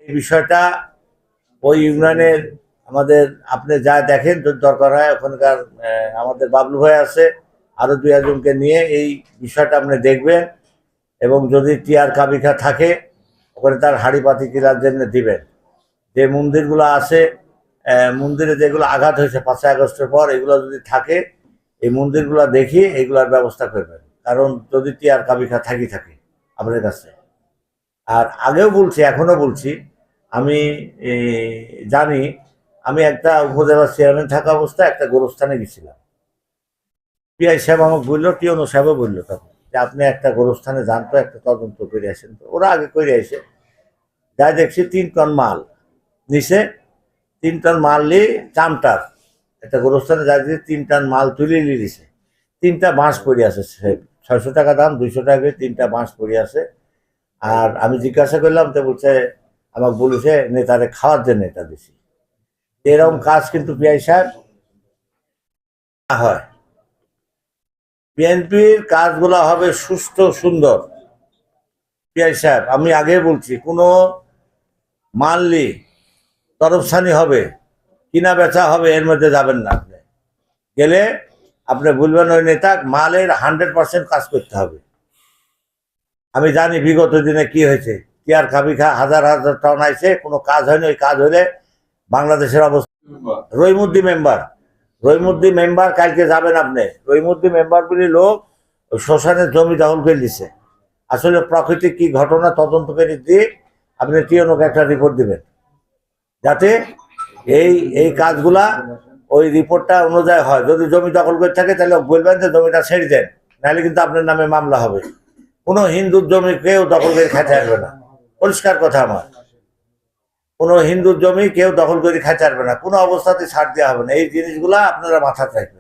এই বিষয়টা ওই ইউনিয়নের আমাদের আপনি যা দেখেন যদি দরকার হয় ওখানকার আমাদের বাবলু ভাই আছে, আরো দুই একজনকে নিয়ে এই বিষয়টা আপনি দেখবেন এবং যদি টিয়ার কাবিখা থাকে ওখানে তার হাড়ি পাতি কেনার জন্য দিবেন। যে মন্দিরগুলো আছে মন্দিরে যেগুলো আঘাত হয়েছে 5ই আগস্টের পর এগুলো যদি থাকে এই মন্দিরগুলো দেখি এগুলোর ব্যবস্থা করবেন, কারণ যদি টিয়ার কাবিখা থাকে আপনাদের কাছে। আর আগেও বলছি এখনো বলছি, আমি জানি আমি একটা উপজেলা চেয়ারম্যান থাকা অবস্থায় একটা গোরস্থানে গেছিলাম। পিআই সাহেব আমাকে বললো, টিওনো সাহেবও বললো তখন যে আপনি একটা গোরস্থানে যান তো, একটা তদন্ত করে আসেন। তো ওরা আগে করে আসে, যাই দেখছি 3 টন মাল নিচে, 3 টন মাল নিয়ে চামটার একটা গোরস্থানে যাই দিয়ে 3 টন মাল তুলে নিয়ে দিছে। 3টা বাঁশ পড়ে আছে, 600 টাকা দাম, 200 টাকা করে 3টা বাঁশ পড়ে আছে। আর আমি জিজ্ঞাসা করলাম তো বলছে, আমাকে বলেছে নেতারে খাওয়ার জন্য এটা দিছি। এরকম কাজ কিন্তু পিআই সাহেব হয়। বিএনপির কাজগুলো হবে সুস্থ সুন্দর। পিআই সাহেব আমি আগে বলছি, কোনো মানলি তরফসানি হবে, কিনা বেচা হবে, এর মধ্যে যাবেন না। আপনি গেলে আপনি বলবেন ওই নেতা মালের 100% কাজ করতে হবে। আমি জানি বিগত দিনে কি হয়েছে, টিয়ার খাবিখা হাজার হাজার টন আইছে, কোনো কাজ হয়নি। ওই কাজ হলে বাংলাদেশের অবস্থা। রহিমউদ্দিন মেম্বার কালকে যাবেন আপনি। রহিমউদ্দিন মেম্বার বলে লোক শ্মশানের জমি দখল করে দিচ্ছে। আসলে প্রকৃতি কি ঘটনা তদন্ত করে দিয়ে আপনি টিওনোকে একটা রিপোর্ট দিবেন, যাতে এই এই কাজগুলা ওই রিপোর্টটা অনুযায়ী হয়। যদি জমি দখল করে থাকে তাহলে বলবেন যে জমিটা ছেড়ে দেন, নাহলে কিন্তু আপনার নামে মামলা হবে। কোনো হিন্দুর জমি কেউ দখল করে খেতে আসবে না, পরিষ্কার কথা আমার। কোনো হিন্দুর জমি কেউ দখল করে খাইতে পারবে না, কোনো অবস্থাতে ছাড় দেওয়া হবে না। এই জিনিসগুলা আপনারা মাথায় রাখবেন।